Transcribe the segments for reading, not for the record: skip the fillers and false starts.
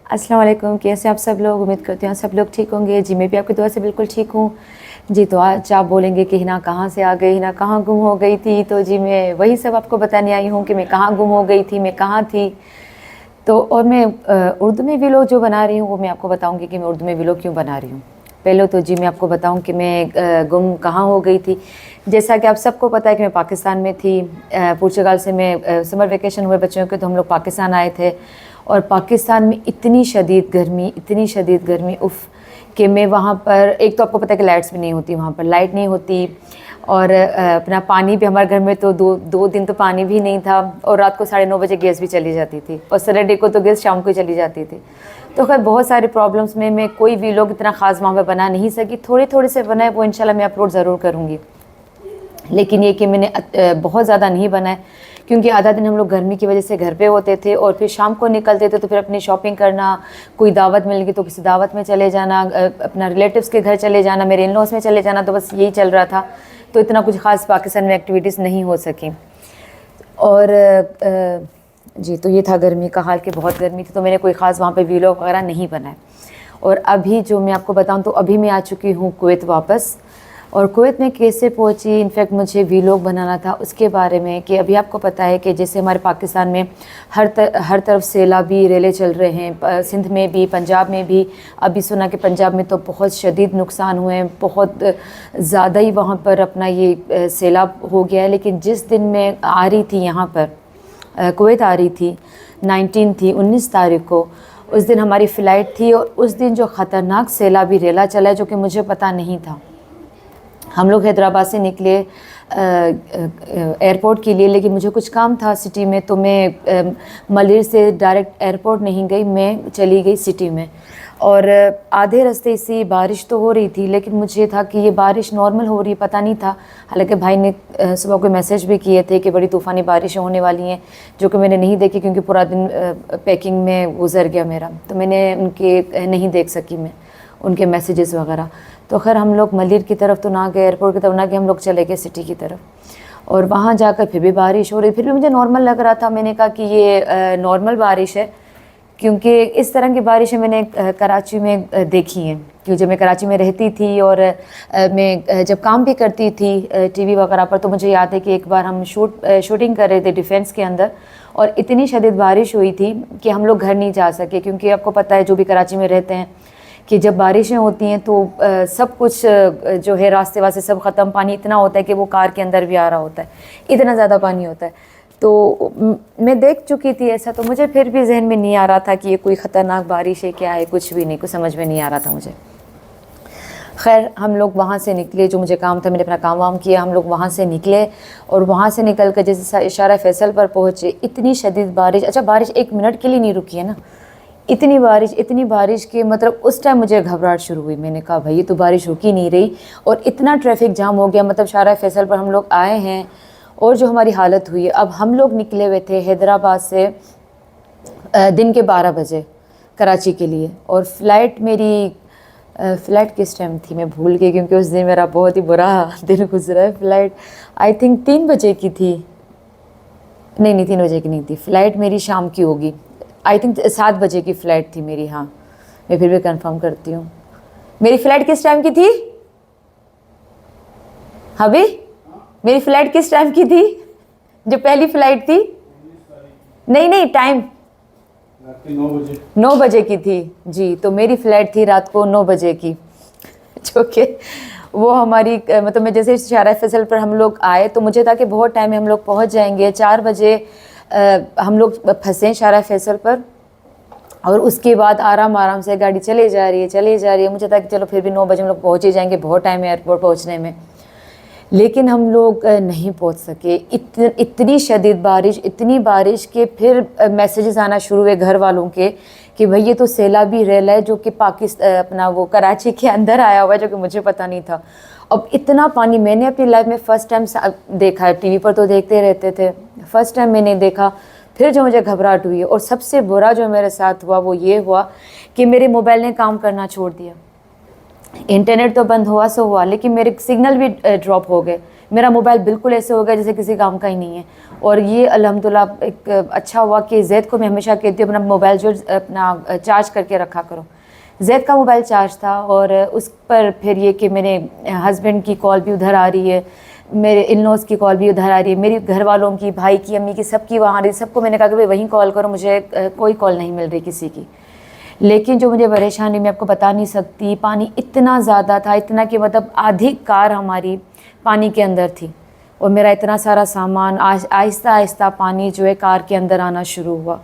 अस्सलाम वालेकुम। कैसे आप सब लोग? उम्मीद करती हूँ सब लोग ठीक होंगे। जी मैं भी आपकी दुआ से बिल्कुल ठीक हूँ। जी तो आज आप बोलेंगे कि हिना कहाँ से आ गई, हिना कहाँ गुम हो गई थी। तो जी मैं वही सब आपको बताने आई हूँ कि मैं कहाँ गुम हो गई थी, मैं कहाँ थी। तो और मैं उर्दू में व्लॉग जो बना रही हूँ वो मैं आपको बताऊँगी कि मैं उर्दू में व्लॉग क्यों बना रही हूँ। पहले तो जी मैं आपको बताऊँ कि मैं गुम कहाँ हो गई थी। जैसा कि आप सबको पता है कि मैं पाकिस्तान में थी। पुर्तगाल से मैं समर वेकेशन हुए बच्चों के तो हम लोग पाकिस्तान आए थे। और पाकिस्तान में इतनी शदीद गर्मी उफ़ कि मैं वहाँ पर, एक तो आपको पता है कि लाइट्स भी नहीं होती, वहाँ पर लाइट नहीं होती। और अपना पानी भी हमारे घर में तो दो दिन तो पानी भी नहीं था। और रात को 9:30 बजे गैस भी चली जाती थी और सैटरडे को तो गैस शाम को ही चली जाती थी। तो खैर बहुत सारे प्रॉब्लम्स में मैं कोई व्लॉग इतना ख़ास वहाँ पर बना नहीं सकी। थोड़े थोड़े से बनाए वो इंशाल्लाह मैं अपलोड ज़रूर करूँगी। लेकिन ये कि मैंने बहुत ज़्यादा नहीं बनाए क्योंकि आधा दिन हम लोग गर्मी की वजह से घर पे होते थे और फिर शाम को निकलते थे तो फिर अपनी शॉपिंग करना, कोई दावत मिल गई तो किसी दावत में चले जाना, अपना रिलेटिव्स के घर चले जाना, मेरे इन लॉज में चले जाना, तो बस यही चल रहा था। तो इतना कुछ ख़ास पाकिस्तान में एक्टिविटीज़ नहीं हो सकी। और जी तो ये था गर्मी का हाल कि बहुत गर्मी थी तो मैंने कोई ख़ास वहाँ पे व्लॉग वगैरह नहीं बनाए। और अभी जो मैं आपको बताऊँ तो अभी मैं आ चुकी हूँ कुवैत वापस। और कुवैत में कैसे पहुंची, इनफैक्ट मुझे व्लॉग बनाना था उसके बारे में कि अभी आपको पता है कि जैसे हमारे पाकिस्तान में हर तरफ सैलाबी रेले चल रहे हैं, सिंध में भी, पंजाब में भी। अभी सुना कि पंजाब में तो बहुत शदीद नुकसान हुए हैं, बहुत ज़्यादा ही वहाँ पर अपना ये सैलाब हो गया है। लेकिन जिस दिन मैं आ रही थी यहाँ पर कुवैत आ रही थी, 19 तारीख को, उस दिन हमारी फ़्लाइट थी। और उस दिन जो ख़तरनाक सैलाबी रेला चला है जो कि मुझे पता नहीं था। हम लोग हैदराबाद से निकले एयरपोर्ट के लिए, लेकिन मुझे कुछ काम था सिटी में तो मैं मलिर से डायरेक्ट एयरपोर्ट नहीं गई, मैं चली गई सिटी में। और आधे रास्ते से बारिश तो हो रही थी लेकिन मुझे था कि ये बारिश नॉर्मल हो रही, पता नहीं था। हालांकि भाई ने सुबह को मैसेज भी किए थे कि बड़ी तूफ़ानी बारिशें होने वाली हैं, जो कि मैंने नहीं देखी क्योंकि पूरा दिन पैकिंग में गुजर गया मेरा, तो मैंने उनके नहीं देख सकी मैं उनके मैसेजेस वगैरह। तो खैर हम लोग मलिर की तरफ तो ना गए, एयरपोर्ट की तरफ ना गए, हम लोग चले गए सिटी की तरफ। और वहाँ जाकर फिर भी बारिश हो रही, फिर भी मुझे नॉर्मल लग रहा था। मैंने कहा कि ये नॉर्मल बारिश है क्योंकि इस तरह की बारिशें मैंने कराची में देखी हैं। क्योंकि जब मैं कराची में रहती थी और मैं जब काम भी करती थी टीवी वगैरह पर, तो मुझे याद है कि एक बार हम शूटिंग कर रहे थे डिफेंस के अंदर और इतनी शदीद बारिश हुई थी कि हम लोग घर नहीं जा सके। क्योंकि आपको पता है जो भी कराची में रहते हैं कि जब बारिशें होती हैं तो सब कुछ जो है रास्ते वास्ते सब ख़त्म, पानी इतना होता है कि वो कार के अंदर भी आ रहा होता है, इतना ज़्यादा पानी होता है। तो मैं देख चुकी थी ऐसा, तो मुझे फिर भी जहन में नहीं आ रहा था कि ये कोई ख़तरनाक बारिश है क्या है, कुछ भी नहीं, कुछ समझ में नहीं आ रहा था मुझे। खैर हम लोग वहाँ से निकले, जो मुझे काम था मैंने अपना काम वाम किया, हम लोग वहाँ से निकले। और वहाँ से निकल कर जैसे इशारा फैसल पर पहुँचे, इतनी शदीद बारिश, अच्छा बारिश 1 मिनट के लिए नहीं रुकी है ना, इतनी बारिश के मतलब उस टाइम मुझे घबराहट शुरू हुई। मैंने कहा भाई ये तो बारिश रुकी नहीं रही और इतना ट्रैफिक जाम हो गया। मतलब शारा फैसल पर हम लोग आए हैं और जो हमारी हालत हुई है। अब हम लोग निकले हुए थे हैदराबाद से दिन के 12 बजे कराची के लिए, और फ़्लाइट किस टाइम थी मैं भूल गई क्योंकि उस दिन मेरा बहुत ही बुरा दिन गुजरा है। फ़्लाइट आई थिंक 3 बजे की थी, नहीं 3 बजे की नहीं थी, फ़्लाइट मेरी शाम की होगी। आई थिंक 7 बजे की फ़्लाइट थी मेरी। हाँ मैं फिर भी कंफर्म करती हूँ, मेरी फ़्लाइट किस टाइम की थी? हाँ भाई मेरी फ़्लाइट किस टाइम की थी जो पहली फ़्लाइट थी? नहीं टाइम 9 बजे की थी जी। तो मेरी फ़्लाइट थी रात को 9 बजे की, जो कि वो हमारी मतलब मैं जैसे शारा फैसल पर हम लोग आए तो मुझे था कि बहुत टाइम है, हम लोग पहुँच जाएंगे। 4 बजे हम लोग फंसे शारा फैसल पर और उसके बाद आराम से गाड़ी चले जा रही है। मुझे था कि चलो फिर भी 9 बजे हम लोग पहुँच ही जाएंगे, बहुत टाइम है एयरपोर्ट पहुँचने में। लेकिन हम लोग नहीं पहुँच सके। इतनी बारिश के फिर मैसेजेस आना शुरू हुए घर वालों के कि भाई ये तो सैलाबी रेल है जो कि पाकिस्तान अपना वो कराची के अंदर आया हुआ है, जो कि मुझे पता नहीं था। अब इतना पानी मैंने अपनी लाइफ में फ़र्स्ट टाइम देखा है, टीवी पर तो देखते रहते थे, फ़र्स्ट टाइम मैंने देखा। फिर जो मुझे घबराहट हुई और सबसे बुरा जो मेरे साथ हुआ वो ये हुआ कि मेरे मोबाइल ने काम करना छोड़ दिया। इंटरनेट तो बंद हुआ सो हुआ, लेकिन मेरे सिग्नल भी ड्रॉप हो गए। मेरा मोबाइल बिल्कुल ऐसे हो गया जैसे किसी काम का ही नहीं है। और ये अल्हम्दुलिल्लाह एक अच्छा हुआ कि जैद को मैं हमेशा कहती हूँ अपना मोबाइल जो अपना चार्ज करके रखा करो। जैद का मोबाइल चार्ज था और उस पर फिर ये कि मेरे हस्बैंड की कॉल भी उधर आ रही है, मेरे इन लॉज़ की कॉल भी उधर आ रही है, मेरी घर वालों की, भाई की, अम्मी की, सबकी वहाँ आ रही। सबको मैंने कहा कि भाई वहीं कॉल करो, मुझे कोई कॉल नहीं मिल रही किसी की। लेकिन जो मुझे परेशानी मैं आपको बता नहीं सकती, पानी इतना ज़्यादा था, इतना कि मतलब आधी कार हमारी पानी के अंदर थी और मेरा इतना सारा सामान आहिस्ता आहिस्ता पानी जो है कार के अंदर आना शुरू हुआ।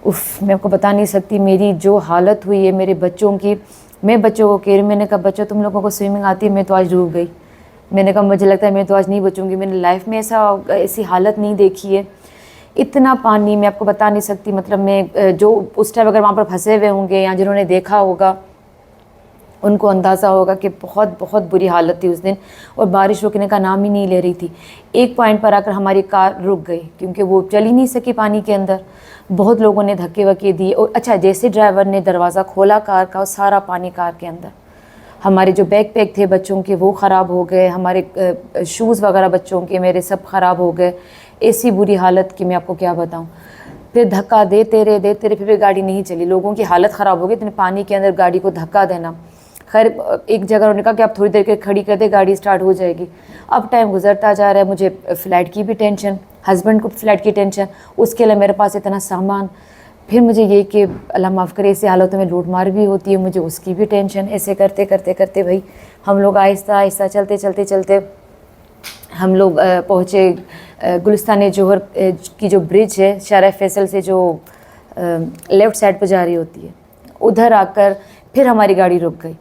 उफ़, मैं आपको बता नहीं सकती मेरी जो हालत हुई है मेरे बच्चों की। मैं बच्चों को कह रही, मैंने कहा बच्चों तुम लोगों को स्विमिंग आती है, मैं तो आज डूब गई। मैंने कहा मुझे लगता है मैं तो आज नहीं बचूंगी, मैंने लाइफ में ऐसी हालत नहीं देखी है। इतना पानी मैं आपको बता नहीं सकती। मतलब मैं जो उस टाइम अगर वहाँ पर फंसे हुए होंगे या जिन्होंने देखा होगा उनको अंदाज़ा होगा कि बहुत बहुत बुरी हालत थी उस दिन, और बारिश रुकने का नाम ही नहीं ले रही थी। एक पॉइंट पर आकर हमारी कार रुक गई क्योंकि वो चल ही नहीं सकी पानी के अंदर। बहुत लोगों ने धक्के वक्के दिए और अच्छा जैसे ड्राइवर ने दरवाज़ा खोला कार का, सारा पानी कार के अंदर। हमारे जो बैग पैक थे बच्चों के वो ख़राब हो गए, हमारे शूज़ वगैरह बच्चों के मेरे सब ख़राब हो गए। ऐसी बुरी हालत कि मैं आपको क्या बताऊं। फिर धक्का देते रहे फिर गाड़ी नहीं चली, लोगों की हालत ख़राब हो गई। इतने पानी के अंदर गाड़ी को धक्का देना। खैर एक जगह उन्होंने कहा कि आप थोड़ी देर के खड़ी कर दे, गाड़ी स्टार्ट हो जाएगी। अब टाइम गुजरता जा रहा है, मुझे फ़्लाइट की भी टेंशन, हस्बैंड को फ़्लाइट की टेंशन, उसके लिए मेरे पास इतना सामान। फिर मुझे ये कि अल्लाह माफ़ करे ऐसी हालतों में लूट मार भी होती है, मुझे उसकी भी टेंशन। ऐसे करते करते करते भाई हम लोग आहिस्ता आहिस्ता चलते चलते चलते हम लोग पहुँचे गुलिस्तान जोहर की जो ब्रिज है शारा फैसल से जो लेफ़्ट साइड पर जा रही होती है, उधर आकर फिर हमारी गाड़ी रुक गई।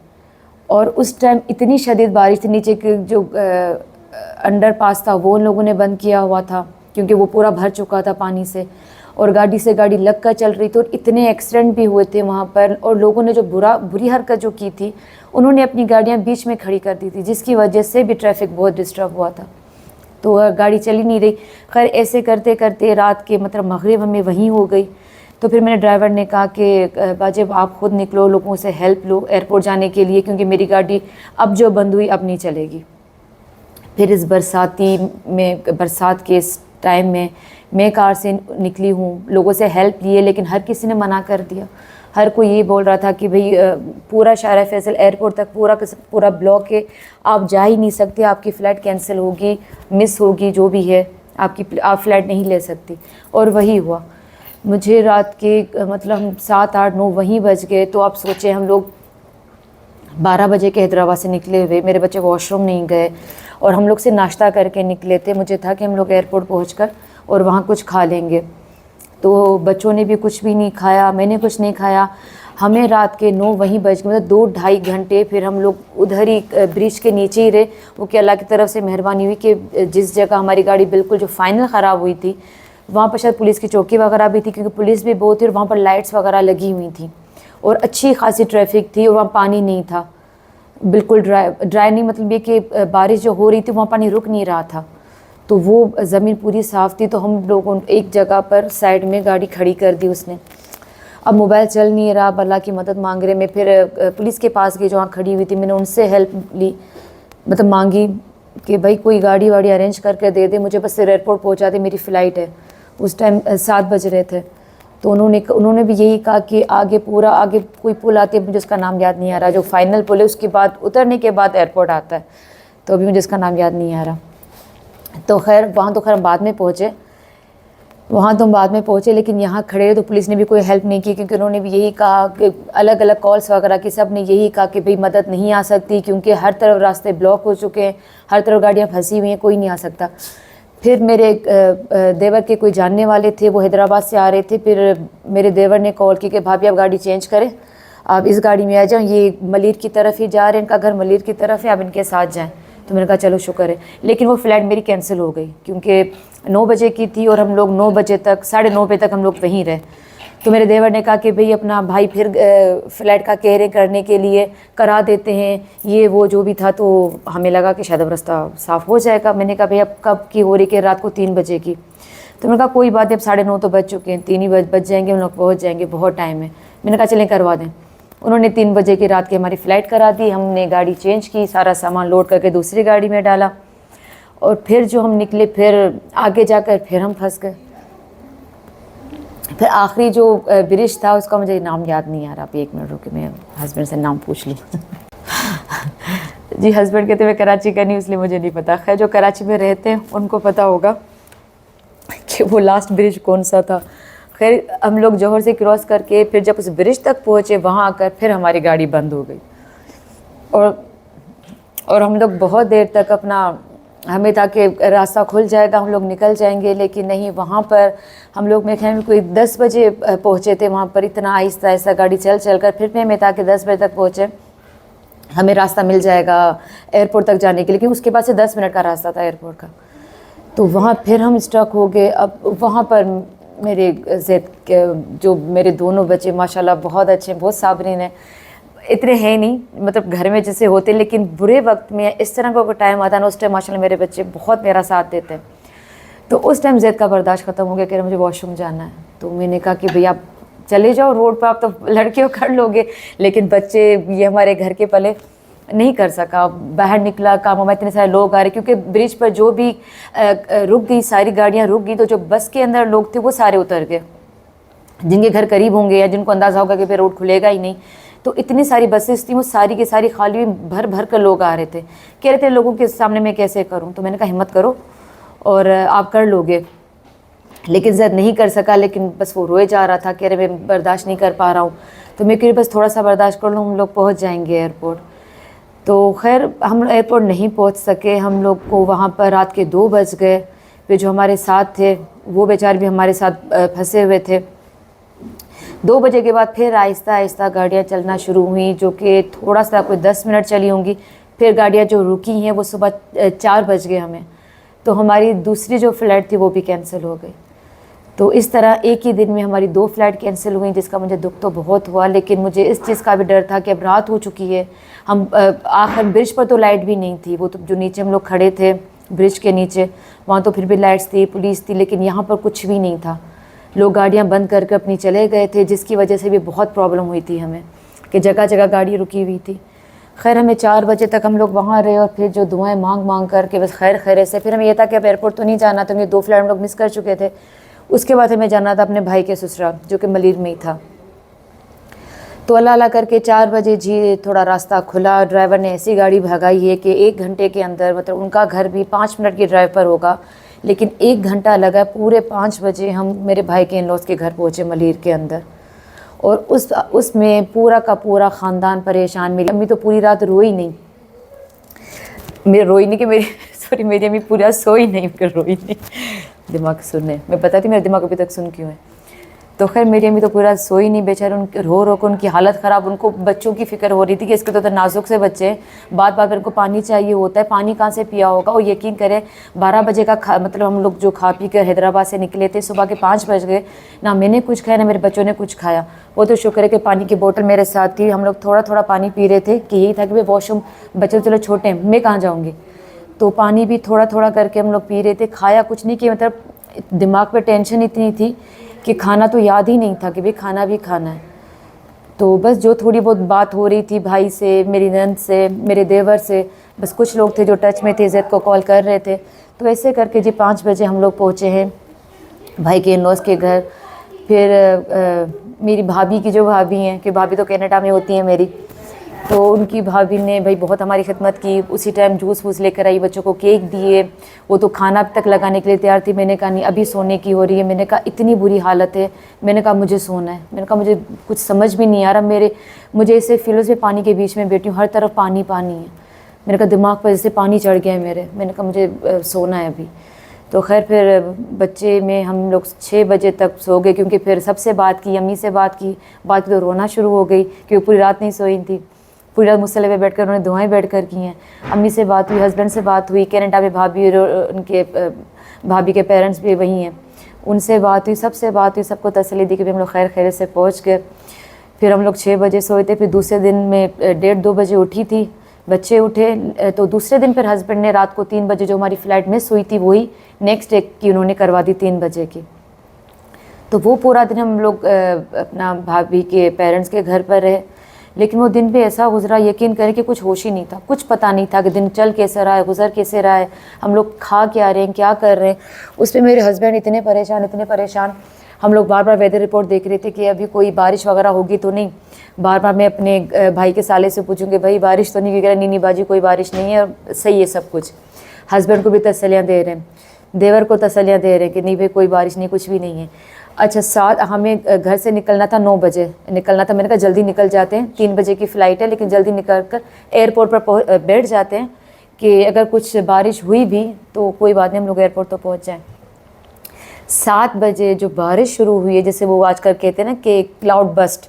और उस टाइम इतनी शदीद बारिश थी, नीचे के जो अंडर पास था वो उन लोगों ने बंद किया हुआ था क्योंकि वो पूरा भर चुका था पानी से, और गाड़ी से गाड़ी लग कर चल रही थी। और इतने एक्सीडेंट भी हुए थे वहाँ पर, और लोगों ने जो बुरी हरकत जो की थी, उन्होंने अपनी गाड़ियाँ बीच में खड़ी कर दी थी, जिसकी वजह से भी ट्रैफिक बहुत डिस्टर्ब हुआ था, तो गाड़ी चल ही नहीं रही। खैर ऐसे करते करते रात के मतलब मगरिब हमें वहीं हो गई। तो फिर मेरे ड्राइवर ने कहा कि वाजिब आप ख़ुद निकलो, लोगों से हेल्प लो एयरपोर्ट जाने के लिए, क्योंकि मेरी गाड़ी अब जो बंद हुई अब नहीं चलेगी। फिर इस बरसात के इस टाइम में मैं कार से निकली हूँ, लोगों से हेल्प लिए, लेकिन हर किसी ने मना कर दिया। हर कोई ये बोल रहा था कि भाई पूरा शारा फैसल एयरपोर्ट तक पूरा ब्लॉक है, आप जा ही नहीं सकते, आपकी फ़्लाइट कैंसिल होगी, मिस होगी, जो भी है आप फ़्लाइट नहीं ले सकती। और वही हुआ। मुझे रात के मतलब 7, 8, 9 वहीं बज गए। तो आप सोचें हम लोग 12 बजे के हैदराबाद से निकले हुए, मेरे बच्चे वॉशरूम नहीं गए और हम लोग से नाश्ता करके निकले थे। मुझे था कि हम लोग एयरपोर्ट पहुंचकर और वहाँ कुछ खा लेंगे, तो बच्चों ने भी कुछ भी नहीं खाया, मैंने कुछ नहीं खाया। हमें रात के 9 वहीं बज गए, मतलब 2-2.5 घंटे फिर हम लोग उधर ही ब्रिज के नीचे ही रहे। वो कि अल्लाह की तरफ से मेहरबानी हुई कि जिस जगह हमारी गाड़ी बिल्कुल जो फाइनल ख़राब हुई थी वहाँ पर शायद पुलिस की चौकी वगैरह भी थी, क्योंकि पुलिस भी बहुत थी और वहाँ पर लाइट्स वगैरह लगी हुई थी और अच्छी खासी ट्रैफिक थी, और वहाँ पानी नहीं था बिल्कुल ड्राई नहीं, मतलब ये कि बारिश जो हो रही थी वहाँ पानी रुक नहीं रहा था, तो वो ज़मीन पूरी साफ़ थी। तो हम लोगों एक जगह पर साइड में गाड़ी खड़ी कर दी उसने। अब मोबाइल चल नहीं रहा, अल्लाह की मदद मांग रहे। मैं फिर पुलिस के पास गई जो वहाँ खड़ी हुई थी, मैंने उनसे हेल्प ली, मतलब मांगी कि भाई कोई गाड़ी वाड़ी अरेंज करके दे दे, मुझे बस एयरपोर्ट पहुँचा दे, मेरी फ़्लाइट है। उस टाइम 7 बज रहे थे। तो उन्होंने भी यही कहा कि आगे कोई पुल आती है, मुझे उसका नाम याद नहीं आ रहा, जो फाइनल पुल है उसके बाद उतरने के बाद एयरपोर्ट आता है, तो अभी मुझे उसका नाम याद नहीं आ रहा। तो खैर वहाँ तो हम बाद में पहुँचे, लेकिन यहाँ खड़े रहे तो पुलिस ने भी कोई हेल्प नहीं की, क्योंकि उन्होंने भी यही कहा कि अलग अलग कॉल्स वगैरह की सब ने यही कहा कि भाई मदद नहीं आ सकती, क्योंकि हर तरफ रास्ते ब्लॉक हो चुके हैं, हर तरफ गाड़ियाँ फंसी हुई हैं, कोई नहीं आ सकता। फिर मेरे देवर के कोई जानने वाले थे, वो हैदराबाद से आ रहे थे। फिर मेरे देवर ने कॉल की कि भाभी आप गाड़ी चेंज करें, आप इस गाड़ी में आ जाओ, ये मलिर की तरफ ही जा रहे हैं, इनका घर मलिर की तरफ है, आप इनके साथ जाएं। तो मैंने कहा चलो शुक्र है। लेकिन वो फ़्लाइट मेरी कैंसिल हो गई, क्योंकि 9 बजे की थी और हम लोग 9 बजे तक 9:30 बजे तक हम लोग वहीं रहे। तो मेरे देवर ने कहा कि भाई अपना भाई फिर फ़्लाइट का कहरे करने के लिए करा देते हैं, ये वो जो भी था। तो हमें लगा कि शायद अब रास्ता साफ़ हो जाएगा। मैंने कहा भाई अब कब की हो रही कि रात को 3 बजे की। तो मैंने कहा कोई बात नहीं, अब 9:30 तो बज चुके हैं, 3 ही बज जाएंगे, हम लोग पहुँच जाएंगे, बहुत टाइम है। मैंने कहा चलें करवा दें। उन्होंने 3 बजे की रात की हमारी फ़्लाइट करा दी। हमने गाड़ी चेंज की, सारा सामान लोड करके दूसरी गाड़ी में डाला और फिर जो हम निकले, फिर आगे जाकर फिर हम फंस गए। फिर आखिरी जो ब्रिज था उसका मुझे नाम याद नहीं आ रहा, आप 1 मिनट रुके, मैं हस्बैंड से नाम पूछ लूँ। जी हस्बैंड कहते मैं कराची का नहीं, इसलिए मुझे नहीं पता। खैर जो कराची में रहते हैं उनको पता होगा कि वो लास्ट ब्रिज कौन सा था। खैर हम लोग जौहर से क्रॉस करके फिर जब उस ब्रिज तक पहुँचे, वहाँ आकर फिर हमारी गाड़ी बंद हो गई। और हम लोग बहुत देर तक अपना, हमें था कि रास्ता खुल जाएगा, हम लोग निकल जाएंगे, लेकिन नहीं। वहाँ पर हम लोग मेरे ख्याल में कोई 10 बजे पहुँचे थे वहाँ पर। इतना आहिस्ता आहिस्ता गाड़ी चल कर फिर हमें था कि 10 बजे तक पहुँचे, हमें रास्ता मिल जाएगा एयरपोर्ट तक जाने के लिए, क्योंकि उसके बाद से 10 मिनट का रास्ता था एयरपोर्ट का। तो वहाँ फिर हम स्टक हो गए। अब वहाँ पर मेरे ज़ैद के जो मेरे दोनों बच्चे माशाल्लाह बहुत अच्छे, बहुत साबरीन हैं। इतने हैं नहीं, मतलब घर में जैसे होते, लेकिन बुरे वक्त में इस तरह का कोई टाइम आता है ना, उस टाइम माशाल्लाह मेरे बच्चे बहुत मेरा साथ देते हैं। तो उस टाइम ज़ैद का बर्दाश्त ख़त्म हो गया, कह रहे मुझे वॉशरूम जाना है। तो मैंने कहा कि भैया आप चले जाओ रोड पर, आप तो लड़कियों कर लोगे, लेकिन बच्चे ये हमारे घर के पले नहीं कर सका। बाहर निकला, काम में इतने सारे लोग आ रहे, क्योंकि ब्रिज पर जो भी रुक गई, सारी गाड़ियाँ रुक गई। तो जो बस के अंदर लोग थे वो सारे उतर गए, जिनके घर करीब होंगे या जिनको अंदाज़ा होगा कि फिर रोड खुलेगा ही नहीं। तो इतनी सारी बसेस थी, वो सारी की सारी खाली, भर भर कर लोग आ रहे थे। कह रहे थे लोगों के सामने मैं कैसे करूं। तो मैंने कहा हिम्मत करो और आप कर लोगे। लेकिन ज़्यादा नहीं कर सका, लेकिन बस वो रोए जा रहा था, कह रहे मैं बर्दाश्त नहीं कर पा रहा हूँ। तो मैं कह बस थोड़ा सा बर्दाश्त कर लो, हम लोग पहुँच जाएंगे एयरपोर्ट। तो खैर हम एयरपोर्ट नहीं पहुँच सके, हम लोग को वहाँ पर रात के 2 बज गए। फिर जो हमारे साथ थे वो बेचारे भी हमारे साथ फंसे हुए थे। 2 बजे के बाद फिर आहिस्ता आहिस्ता गाड़ियाँ चलना शुरू हुई, जो कि थोड़ा सा कोई 10 मिनट चली होंगी। फिर गाड़ियाँ जो रुकी हैं वो सुबह 4 बज गए हमें। तो हमारी दूसरी जो फ़्लाइट थी वो भी कैंसिल हो गई। तो इस तरह एक ही दिन में हमारी 2 फ्लाइट कैंसिल हुई, जिसका मुझे दुख तो बहुत हुआ। लेकिन मुझे इस चीज़ का भी डर था कि अब रात हो चुकी है, हम आखिर ब्रिज पर तो लाइट भी नहीं थी, वो तो जो नीचे हम लोग खड़े थे ब्रिज के नीचे, वहाँ तो फिर भी लाइट्स थी, पुलिस थी, लेकिन यहाँ पर कुछ भी नहीं था। लोग गाड़ियाँ बंद करके अपनी चले गए थे, जिसकी वजह से भी बहुत प्रॉब्लम हुई थी हमें, कि जगह जगह गाड़ी रुकी हुई थी। खैर हमें 4 बजे तक हम लोग वहाँ रहे, और फिर जो दुआएं मांग मांग करके बस खैर खैर से फिर हमें ये था कि अब एयरपोर्ट तो नहीं जाना, तो ये 2 फ्लाइट हम लोग मिस कर चुके थे। उसके बाद हमें जाना था अपने भाई के ससुराल, जो कि मलीर में ही था। तो अल्लाह अल्लाह करके 4 बजे जी थोड़ा रास्ता खुला। ड्राइवर ने ऐसी गाड़ी भगाई है कि 1 घंटे के अंदर, मतलब उनका घर भी 5 मिनट की ड्राइव पर होगा, लेकिन 1 घंटा लगा। पूरे 5 बजे हम मेरे भाई के इन-लॉज के घर पहुँचे मलीर के अंदर, और उसमें पूरा का पूरा ख़ानदान परेशान। मेरी अम्मी तो पूरी रात रोई नहीं, मेरी अम्मी पूरा सोई नहीं, रोई नहीं, दिमाग सुनने मैं बताती मेरा दिमाग अभी तक सुन क्यों है। तो खैर मेरी अम्मी तो पूरा सोई नहीं, बेचारे उनके रो रो कर उनकी हालत ख़राब। उनको बच्चों की फ़िक्र हो रही थी कि इसके तो नाजुक से बच्चे हैं, बार बार उनको पानी चाहिए होता है, पानी कहाँ से पिया होगा। और यकीन करें 12 बजे का मतलब हम लोग जो खा पी कर हैदराबाद से निकले थे, सुबह के 5 बज गए, ना मैंने कुछ खाया ना मेरे बच्चों ने कुछ खाया। वो तो शुक्र है कि पानी की बोतल मेरे साथ थी, हम लोग थोड़ा थोड़ा पानी पी रहे थे, कि यही था कि भाई वॉशरूम, बच्चे चलो छोटे हैं, मैं कहाँ जाऊँगी। तो पानी भी थोड़ा थोड़ा करके हम लोग पी रहे थे, खाया कुछ नहीं, कि मतलब दिमाग पे टेंशन इतनी थी कि खाना तो याद ही नहीं था कि भाई खाना भी खाना है। तो बस जो थोड़ी बहुत बात हो रही थी भाई से, मेरी नंद से, मेरे देवर से, बस कुछ लोग थे जो टच में थे, ज़ैद को कॉल कर रहे थे। तो ऐसे करके जी 5 बजे हम लोग पहुँचे हैं भाई के इन-लॉज़ के घर। फिर मेरी भाभी की जो भाभी हैं, कि भाभी तो कनाडा में होती हैं मेरी, तो उनकी भाभी ने भाई बहुत हमारी खिदमत की। उसी टाइम जूस वूस लेकर आई, बच्चों को केक दिए। वो तो खाना तक लगाने के लिए तैयार थी। मैंने कहा नहीं अभी सोने की हो रही है। मैंने कहा इतनी बुरी हालत है, मैंने कहा मुझे सोना है। मैंने कहा मुझे कुछ समझ भी नहीं आ रहा, मुझे ऐसे फील्स में पानी के बीच में बैठी हूँ, हर तरफ पानी पानी है। मैंने कहा दिमाग पर जैसे पानी चढ़ गया है मेरे। मैंने कहा मुझे सोना है अभी। तो खैर फिर बच्चे में हम लोग 6 बजे तक सो गए, क्योंकि फिर सबसे बात की, अम्मी से बात की तो रोना शुरू हो गई, क्योंकि पूरी रात नहीं सोई थी। पूरी रात मुसल्ले पे बैठकर उन्होंने दुआएं बैठकर की हैं। अम्मी से बात हुई, हस्बैंड से बात हुई, कनाडा में भाभी और उनके भाभी के पेरेंट्स भी वहीं हैं, उनसे बात हुई, सबसे बात हुई, सबको तसल्ली दी कि हम लोग खैर खैर से पहुँच गए। फिर हम लोग 6 बजे सोए थे। फिर दूसरे दिन में 1:30-2 बजे उठी थी, बच्चे उठे। तो दूसरे दिन फिर हस्बैंड ने रात को 3 बजे जो हमारी फ़्लाइट मिस हुई थी, वही नेक्स्ट डे की उन्होंने करवा दी 3 बजे की। तो वो पूरा दिन हम लोग अपना भाभी के पेरेंट्स के घर पर रहे। लेकिन वो दिन भी ऐसा गुजरा, यकीन करें कि कुछ होश ही नहीं था, कुछ पता नहीं था कि दिन चल कैसे रहा है, गुजर कैसे रहा है, हम लोग खा क्या रहे हैं, क्या कर रहे हैं। उस पर मेरे हस्बैंड इतने परेशान। हम लोग बार बार वेदर रिपोर्ट देख रहे थे कि अभी कोई बारिश वगैरह होगी तो नहीं। बार बार मैं अपने भाई के साले से पूछूंगी, भाई बारिश तो नहीं, नहीं बाजी कोई बारिश नहीं है, सही है सब कुछ। हस्बैंड को भी तसल्लियाँ दे रहे हैं, देवर को तसल्लियाँ दे रहे हैं कि नहीं भाई कोई बारिश नहीं, कुछ भी नहीं है। अच्छा, हमें घर से निकलना था, 9 बजे निकलना था। मैंने कहा जल्दी निकल जाते हैं, 3 बजे की फ़्लाइट है, लेकिन जल्दी निकल कर एयरपोर्ट पर बैठ जाते हैं कि अगर कुछ बारिश हुई भी तो कोई बात नहीं, हम लोग एयरपोर्ट तो पहुँच जाएँ। 7 बजे जो बारिश शुरू हुई है, जैसे वो आजकल कहते हैं ना कि क्लाउड बस्ट,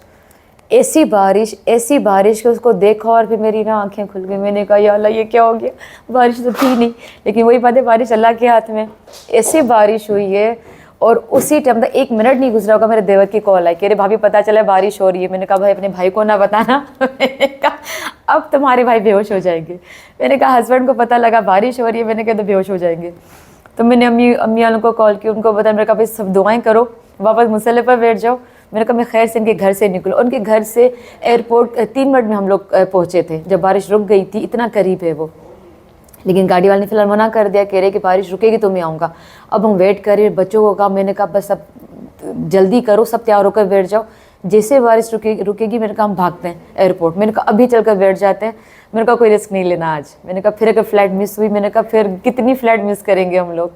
ऐसी बारिश कि उसको देखा और फिर मेरी ना आंखें खुल गई। मैंने कहा या अल्लाह ये क्या हो गया, बारिश तो थी नहीं, लेकिन वही बात है, बारिश अल्लाह के हाथ में। ऐसी बारिश हुई है और उसी टाइम तक 1 मिनट नहीं गुजरा होगा, मेरे देवर की कॉल आई कि अरे भाभी पता चला बारिश हो रही है। मैंने कहा भाई अपने भाई को ना बताना। मैंने कहा अब तुम्हारे भाई बेहोश हो जाएंगे। मैंने कहा हस्बैंड को पता लगा बारिश हो रही है, मैंने कहा तो बेहोश हो जाएंगे। तो मैंने अम्मी वालों को कॉल की, उनको बताया, मैंने कहा भाई सब दुआएं करो, वापस मुसल्ले पर बैठ जाओ। मैंने कहा मैं खैर से इनके घर से निकलो। उनके घर से एयरपोर्ट 3 मिनट में हम लोग पहुँचे थे, जब बारिश रुक गई थी, इतना करीब है वो। लेकिन गाड़ी वाले ने फिलहाल मना कर दिया, कह रहे कि बारिश रुकेगी तो मैं आऊँगा। अब हम वेट करें, बच्चों को कहा, मैंने कहा बस अब जल्दी करो, सब तैयार होकर बैठ जाओ, जैसे बारिश रुकेगी मैंने कहा हम भागते हैं एयरपोर्ट। मैंने कहा अभी चलकर बैठ जाते हैं। मैंने कहा कोई रिस्क नहीं लेना आज। मैंने कहा फिर अगर फ़्लाइट मिस हुई, मैंने कहा फिर कितनी फ़्लाइट मिस करेंगे हम लोग।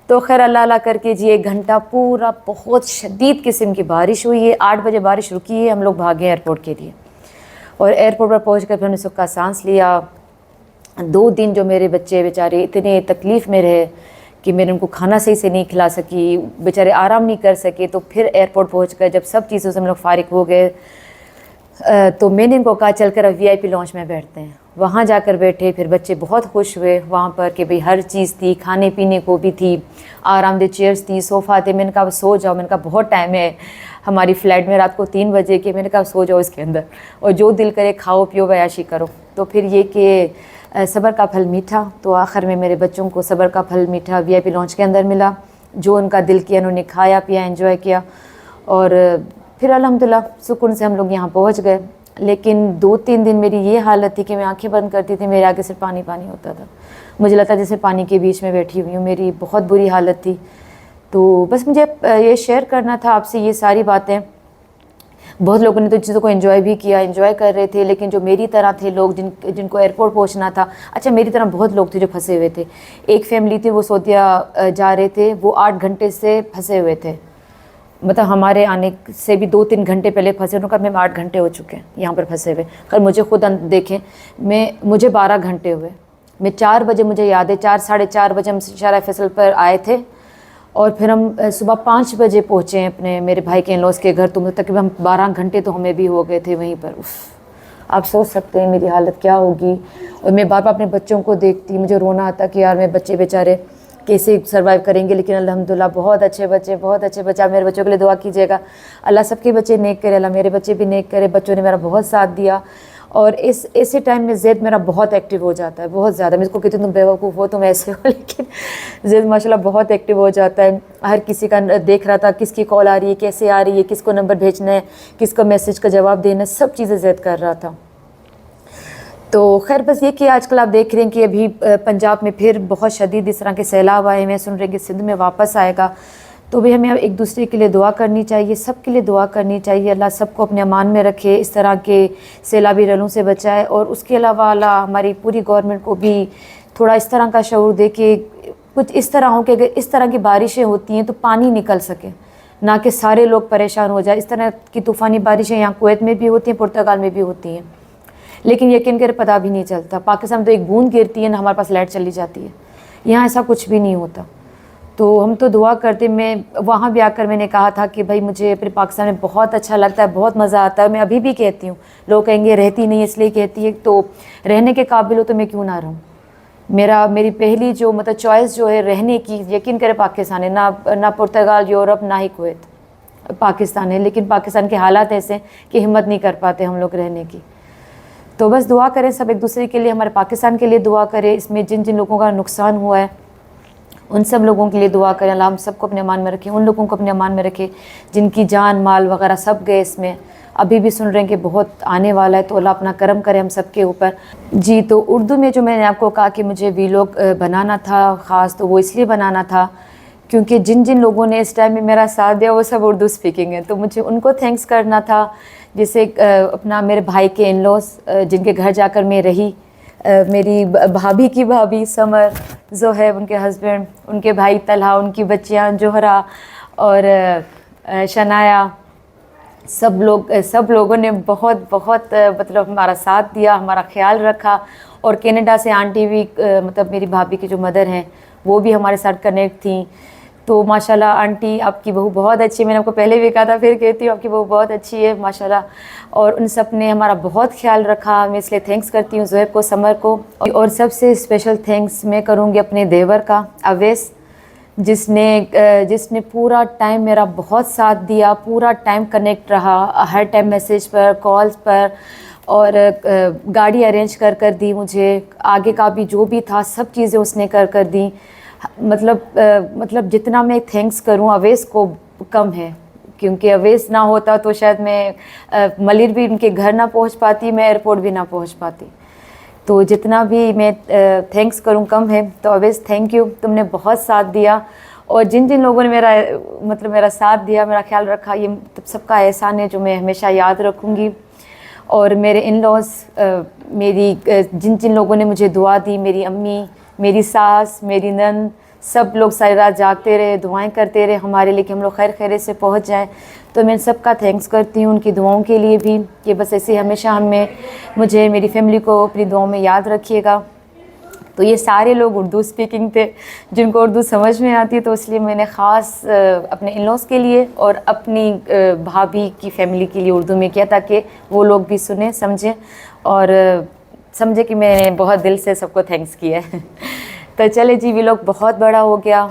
तो खैर अल्लाह करके जी 1 घंटा पूरा बहुत शदीद किस्म की बारिश हुई है। 8 बजे बारिश रुकी है, हम लोग भागे एयरपोर्ट के लिए और एयरपोर्ट पर पहुँच कर फिर हमने सुख सांस लिया। 2 दिन जो मेरे बच्चे बेचारे इतने तकलीफ़ में रहे कि मैंने उनको खाना सही से नहीं खिला सकी, बेचारे आराम नहीं कर सके। तो फिर एयरपोर्ट पहुँच कर जब सब चीज़ों से हम लोग फ़ारिग हो गए तो मैंने इनको कहा चलकर अब VIP लॉन्च में बैठते हैं। वहाँ जाकर बैठे, फिर बच्चे बहुत खुश हुए वहाँ पर कि भाई हर चीज़ थी, खाने पीने को भी थी, आरामदेह चेयर्स थी, सोफ़ा थे। मैंने कहा सो जाओ, मैंने कहा बहुत टाइम है हमारी फ़्लाइट में, रात को 3 बजे के। मैंने कहा सो जाओ इसके अंदर और जो दिल करे खाओ पियो वयाशी करो। तो फिर ये कि सब्र का फल मीठा, तो आखिर में मेरे बच्चों को सब्र का फल मीठा VIP लॉन्च के अंदर मिला। जो उनका दिल किया उन्होंने खाया पिया, एंजॉय किया और फिर अल्हम्दुलिल्लाह सुकून से हम लोग यहाँ पहुँच गए। लेकिन 2-3 दिन मेरी ये हालत थी कि मैं आंखें बंद करती थी, मेरे आगे सिर्फ पानी पानी होता था। मुझे लगता जैसे पानी के बीच में बैठी हुई हूँ, मेरी बहुत बुरी हालत थी। तो बस मुझे ये शेयर करना था आपसे ये सारी बातें। बहुत लोगों ने तो चीज़ों को एंजॉय भी किया, एंजॉय कर रहे थे, लेकिन जो मेरी तरह थे लोग जिनको एयरपोर्ट पहुंचना था, अच्छा मेरी तरह बहुत लोग थे जो फंसे हुए थे। एक फैमिली थी वो सऊदीया जा रहे थे, वो 8 घंटे से फंसे हुए थे, मतलब हमारे आने से भी 2-3 घंटे पहले फंसे। उन्होंने कहा मैं 8 घंटे हो चुके हैं यहाँ पर फंसे हुए। कल मुझे खुद देखें, मुझे 12 घंटे हुए। मैं 4 बजे, मुझे याद है 4 साढ़े 4 बजे हम शारा फैसल पर आए थे और फिर हम सुबह 5 बजे पहुँचे अपने मेरे भाई के इन-लॉज़ के घर। तो तकरीबन हम 12 घंटे तो हमें भी हो गए थे वहीं पर। आप सोच सकते हैं मेरी हालत क्या होगी। और मैं बार बार अपने बच्चों को देखती, मुझे रोना आता कि यार मेरे बच्चे बेचारे कैसे सर्वाइव करेंगे। लेकिन अल्हम्दुलिल्लाह बहुत अच्छे बच्चे, बहुत अच्छे बच्चे। आप मेरे बच्चों के लिए दुआ कीजिएगा, अल्लाह सबके बच्चे नेक करे, अल्लाह मेरे बच्चे भी नेक करे। बच्चों ने मेरा बहुत साथ दिया और ऐसे टाइम में ज़ैद मेरा बहुत एक्टिव हो जाता है, बहुत ज़्यादा। मैं इसको कहती हूँ तुम बेवकूफ़ हो, तुम ऐसे हो, लेकिन ज़ैद माशाल्लाह बहुत एक्टिव हो जाता है। हर किसी का देख रहा था, किसकी कॉल आ रही है, कैसे आ रही है, किसको नंबर भेजना है, किसको मैसेज का जवाब देना, सब चीज़ें ज़ैद कर रहा था। तो खैर बस ये कि आजकल आप देख रहे हैं कि अभी पंजाब में फिर बहुत शदीद इस तरह के सैलाब आए हैं। सुन रहे हैं कि सिंध में वापस आएगा। तो भी हमें एक दूसरे के लिए दुआ करनी चाहिए, सब के लिए दुआ करनी चाहिए। अल्लाह सबको अपने अमान में रखे, इस तरह के सैलाबी रलों से बचाए। और उसके अलावा अल्लाह हमारी पूरी गवर्नमेंट को भी थोड़ा इस तरह का शऊर दे कि कुछ इस तरह हो कि अगर इस तरह की बारिशें होती हैं तो पानी निकल सके, ना कि सारे लोग परेशान हो जाए। इस तरह की तूफ़ानी बारिशें यहाँ कुवैत में भी होती हैं, पुर्तगाल में भी होती हैं, लेकिन यकीन कर पता भी नहीं चलता। पाकिस्तान में तो एक बूंद गिरती है ना हमारे पास लाइट चली जाती है, यहाँ ऐसा कुछ भी नहीं होता। तो हम तो दुआ करते। मैं वहाँ भी आकर मैंने कहा था कि भाई मुझे अपने पाकिस्तान में बहुत अच्छा लगता है, बहुत मज़ा आता है। मैं अभी भी कहती हूँ, लोग कहेंगे रहती नहीं इसलिए कहती है, तो रहने के काबिल हो तो मैं क्यों ना रहूँ। मेरी पहली जो मतलब चॉइस जो है रहने की, यकीन करें पाकिस्तान है, ना पुर्तगाल, यूरोप, ना ही कुवैत, पाकिस्तान है। लेकिन पाकिस्तान के हालात ऐसे कि हिम्मत नहीं कर पाते हम लोग रहने की। तो बस दुआ करें सब एक दूसरे के लिए, हमारे पाकिस्तान के लिए दुआ करें। इसमें जिन जिन लोगों का नुकसान हुआ है उन सब लोगों के लिए दुआ करें। अल्लाह हम सबको अपने अमान में रखें, उन लोगों को अपने अमान में रखें जिनकी जान माल वगैरह सब गए इसमें। अभी भी सुन रहे हैं कि बहुत आने वाला है, तो अल्लाह अपना करम करे हम सब के ऊपर। जी, तो उर्दू में जो मैंने आपको कहा कि मुझे वीलॉग बनाना था ख़ास, तो वो इसलिए बनाना था क्योंकि जिन जिन लोगों ने इस टाइम में मेरा साथ दिया वो सब उर्दू स्पीकिंग है, तो मुझे उनको थैंक्स करना था। जैसे अपना मेरे भाई के इन लॉज जिनके घर जाकर मैं रही, मेरी भाभी की भाभी समर, जोहेब उनके हस्बैंड, उनके भाई तलहा, उनकी बच्चियां जोहरा और शनाया, सब लोगों ने बहुत बहुत मतलब हमारा साथ दिया, हमारा ख्याल रखा। और कनाडा से आंटी भी मतलब मेरी भाभी की जो मदर हैं वो भी हमारे साथ कनेक्ट थी। तो माशाल्लाह आंटी आपकी बहू बहुत अच्छी है, मैंने आपको पहले भी कहा था, फिर कहती हूँ आपकी बहू बहुत अच्छी है माशाल्लाह। और उन सब ने हमारा बहुत ख्याल रखा, मैं इसलिए थैंक्स करती हूँ ज़ोहैब को, समर को। और सबसे स्पेशल थैंक्स मैं करूँगी अपने देवर का अवैस, जिसने पूरा टाइम मेरा बहुत साथ दिया, पूरा टाइम कनेक्ट रहा, हर टाइम मैसेज पर, कॉल्स पर, और गाड़ी अरेंज कर दी मुझे, आगे का भी जो भी था सब चीज़ें उसने कर दी। मतलब जितना मैं थैंक्स करूं अवैस को कम है, क्योंकि अवैस ना होता तो शायद मैं मलिर भी उनके घर ना पहुंच पाती, मैं एयरपोर्ट भी ना पहुंच पाती। तो जितना भी मैं थैंक्स करूं कम है। तो अवैस थैंक यू, तुमने बहुत साथ दिया। और जिन जिन लोगों ने मेरा साथ दिया, मेरा ख्याल रखा, ये सबका एहसान है जो मैं हमेशा याद रखूँगी। और मेरे इन लॉज, मेरी जिन जिन लोगों ने मुझे दुआ दी, मेरी अम्मी, मेरी सास, मेरी नंद, सब लोग सारी रात जागते रहे, दुआएं करते रहे हमारे लिए कि हम लोग खैर खैरियत से पहुंच जाएं। तो मैं सबका थैंक्स करती हूँ, उनकी दुआओं के लिए भी, कि बस ऐसे हमेशा मुझे मेरी फैमिली को अपनी दुआओं में याद रखिएगा। तो ये सारे लोग उर्दू स्पीकिंग थे, जिनको उर्दू समझ में आती है, तो इसलिए मैंने ख़ास अपने इन लॉज के लिए और अपनी भाभी की फैमिली के लिए उर्दू में किया, ताकि वो लोग भी सुने, समझें और समझे कि मैंने बहुत दिल से सबको थैंक्स किया है। तो चले जी, व्लॉग बहुत बड़ा हो गया।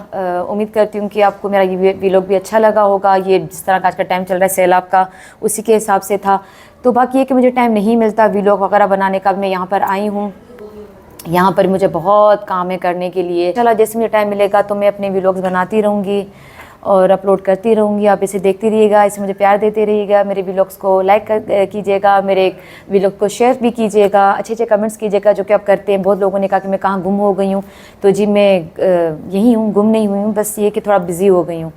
उम्मीद करती हूँ कि आपको मेरा ये व्लॉग भी अच्छा लगा होगा। ये जिस तरह का आज का टाइम चल रहा है सैलाब का, उसी के हिसाब से था। तो बाकी ये कि मुझे टाइम नहीं मिलता व्लॉग वगैरह बनाने का। मैं यहाँ पर आई हूँ, यहाँ पर मुझे बहुत काम है करने के लिए। चला जैसे मुझे टाइम मिलेगा तो मैं अपने व्लॉग्स बनाती रहूँगी और अपलोड करती रहूँगी। आप इसे देखती रहिएगा, इसे मुझे प्यार देते रहिएगा। मेरे व्लॉग्स को लाइक कीजिएगा, मेरे व्लॉग को शेयर भी कीजिएगा, अच्छे अच्छे कमेंट्स कीजिएगा जो कि आप करते हैं। बहुत लोगों ने कहा कि मैं कहाँ गुम हो गई हूँ, तो जी मैं यहीं हूँ, गुम नहीं हुई हूँ, बस ये कि थोड़ा बिज़ी हो गई हूँ।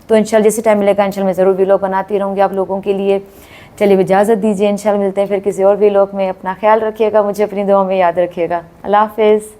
तो इंशाल्लाह जैसे टाइम मिलेगा इंशाल्लाह मैं ज़रूर व्लॉग बनाती रहूँगी आप लोगों के लिए। चलिए इजाज़त दीजिए, इंशाल्लाह मिलते हैं फिर किसी और व्लॉग में। अपना ख्याल रखिएगा, मुझे अपनी दुआ में याद रखिएगा। अल्लाह हाफ़िज़।